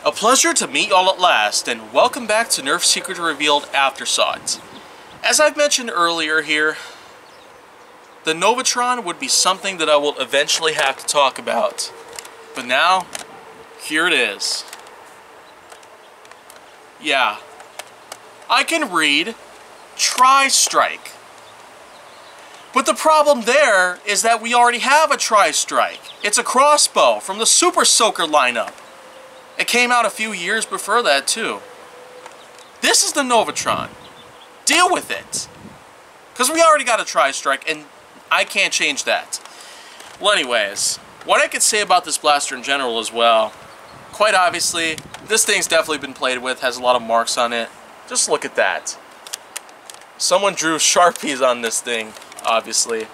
A pleasure to meet y'all at last, and welcome back to Nerf Secret Revealed Aftersought. As I've mentioned earlier here, the Novatron would be something that I will eventually have to talk about. But now, here it is. Yeah, I can read Tri-Strike. But the problem there is that we already have a Tri-Strike. It's a crossbow from the Super Soaker lineup. It came out a few years before that too. This is the Novatron. Deal with it. Because we already got a Tri-Strike and I can't change that. Well, anyways, what I could say about this blaster in general as well, quite obviously, this thing's definitely been played with, has a lot of marks on it. Just look at that. Someone drew Sharpies on this thing, obviously.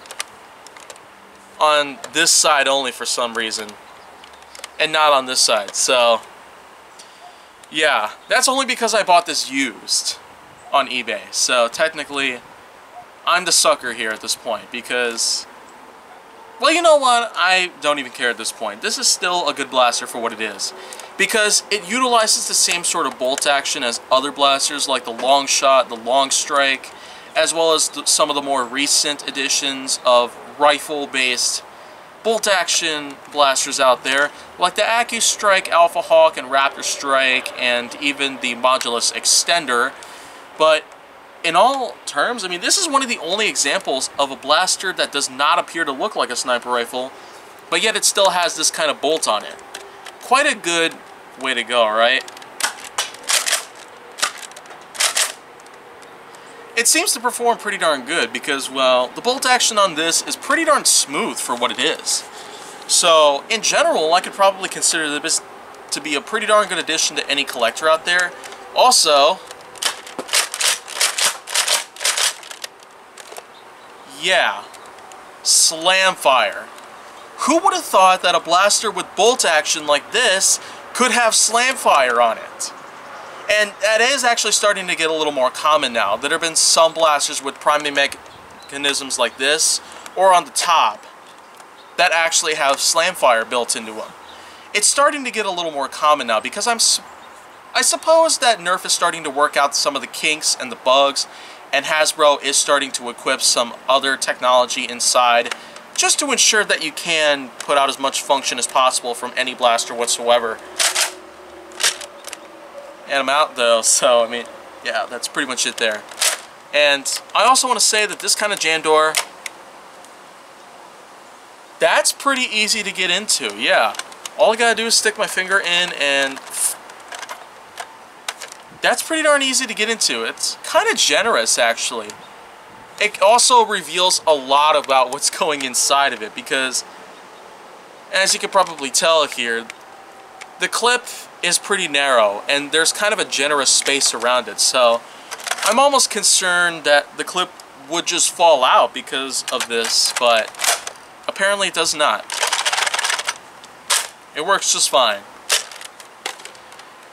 On this side only for some reason. And not on this side, so yeah, that's only because I bought this used on eBay. So technically, I'm the sucker here at this point because, well, you know what? I don't even care at this point. This is still a good blaster for what it is because it utilizes the same sort of bolt action as other blasters like the Long Shot, the Long Strike, as well as some of the more recent editions of rifle-based bolt action blasters out there, like the AccuStrike, Alpha Hawk, and Raptor Strike, and even the Modulus Extender. But in all terms, I mean, this is one of the only examples of a blaster that does not appear to look like a sniper rifle, but yet it still has this kind of bolt on it. Quite a good way to go, right? It seems to perform pretty darn good because, well, the bolt action on this is pretty darn smooth for what it is. So, in general, I could probably consider this to be a pretty darn good addition to any collector out there. Also, yeah, slam fire. Who would have thought that a blaster with bolt action like this could have slam fire on it? And that is actually starting to get a little more common now. There have been some blasters with priming mechanisms like this, or on the top, that actually have slam fire built into them. It's starting to get a little more common now because I suppose that Nerf is starting to work out some of the kinks and the bugs, and Hasbro is starting to equip some other technology inside just to ensure that you can put out as much function as possible from any blaster whatsoever. And I'm out though, so I mean, yeah, that's pretty much it there. And I also want to say that this kind of jam door, that's pretty easy to get into, yeah. All I gotta do is stick my finger in and that's pretty darn easy to get into. It's kind of generous, actually. It also reveals a lot about what's going inside of it because, as you can probably tell here, the clip is pretty narrow and there's kind of a generous space around it, so I'm almost concerned that the clip would just fall out because of this, but apparently it does not. It works just fine.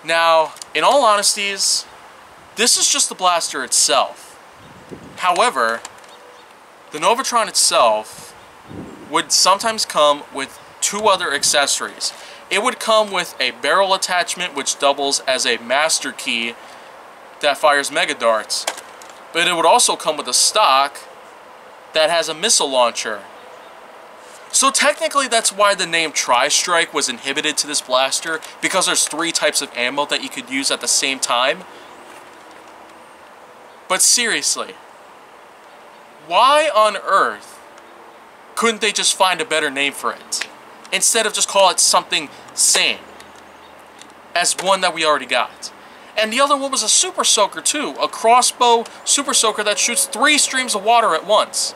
Now, in all honesties, this is just the blaster itself. However, the Novatron itself would sometimes come with two other accessories. It would come with a barrel attachment which doubles as a master key that fires mega darts. But it would also come with a stock that has a missile launcher. So technically that's why the name Tri-Strike was inhibited to this blaster, because there's 3 types of ammo that you could use at the same time. But seriously, why on earth couldn't they just find a better name for it? Instead of just call it something same as one that we already got. And the other one was a Super Soaker too, a crossbow Super Soaker that shoots 3 streams of water at once.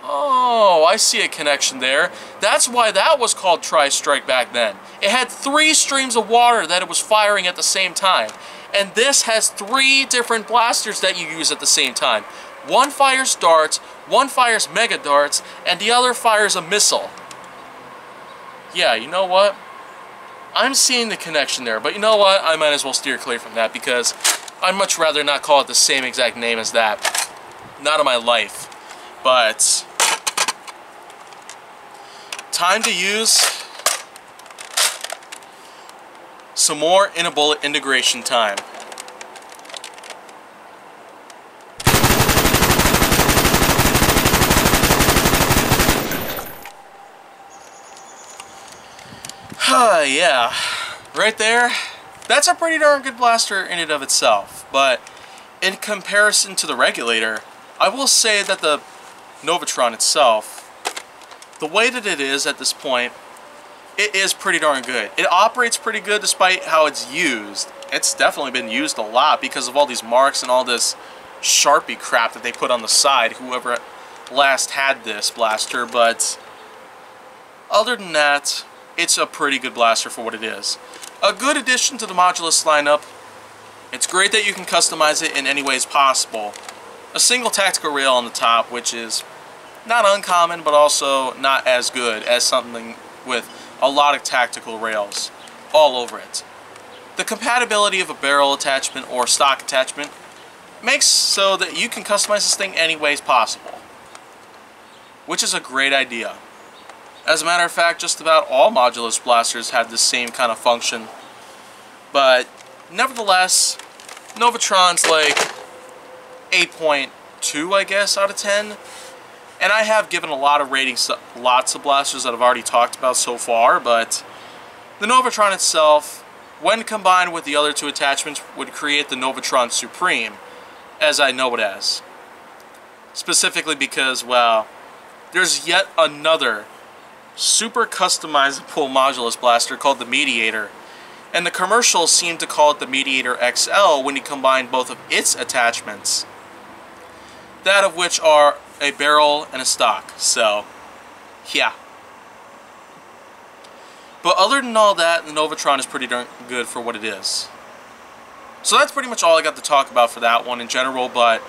Oh, I see a connection there. That's why that was called Tri-Strike back then. It had 3 streams of water that it was firing at the same time. And this has 3 different blasters that you use at the same time. One fires darts, one fires mega darts, and the other fires a missile. Yeah, you know what? I'm seeing the connection there, but you know what? I might as well steer clear from that because I'd much rather not call it the same exact name as that. Not in my life. But time to use some more in a bullet integration time. Yeah, right there, that's a pretty darn good blaster in and of itself, but in comparison to the Regulator, I will say that the Novatron itself, the way that it is at this point, it is pretty darn good. It operates pretty good despite how it's used. It's definitely been used a lot because of all these marks and all this Sharpie crap that they put on the side, whoever last had this blaster, but other than that, it's a pretty good blaster for what it is. A good addition to the Modulus lineup. It's great that you can customize it in any ways possible. A single tactical rail on the top, which is not uncommon, but also not as good as something with a lot of tactical rails all over it. The compatibility of a barrel attachment or stock attachment makes so that you can customize this thing any ways possible, which is a great idea. As a matter of fact, just about all Modulus blasters have the same kind of function. But nevertheless, Novatron's like 8.2, I guess, out of 10. And I have given a lot of ratings to lots of blasters that I've already talked about so far, but the Novatron itself, when combined with the other two attachments, would create the Novatron Supreme, as I know it as. Specifically because, well, there's yet another super customizable Modulus blaster called the Mediator, and the commercials seem to call it the Mediator XL when you combine both of its attachments, that of which are a barrel and a stock. So yeah, but other than all that, the Novatron is pretty darn good for what it is. So that's pretty much all I got to talk about for that one in general, but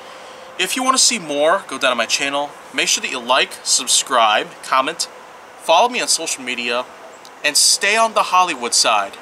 if you want to see more, go down to my channel. Make sure that you like, subscribe, comment, follow me on social media, and stay on the Hollywood side.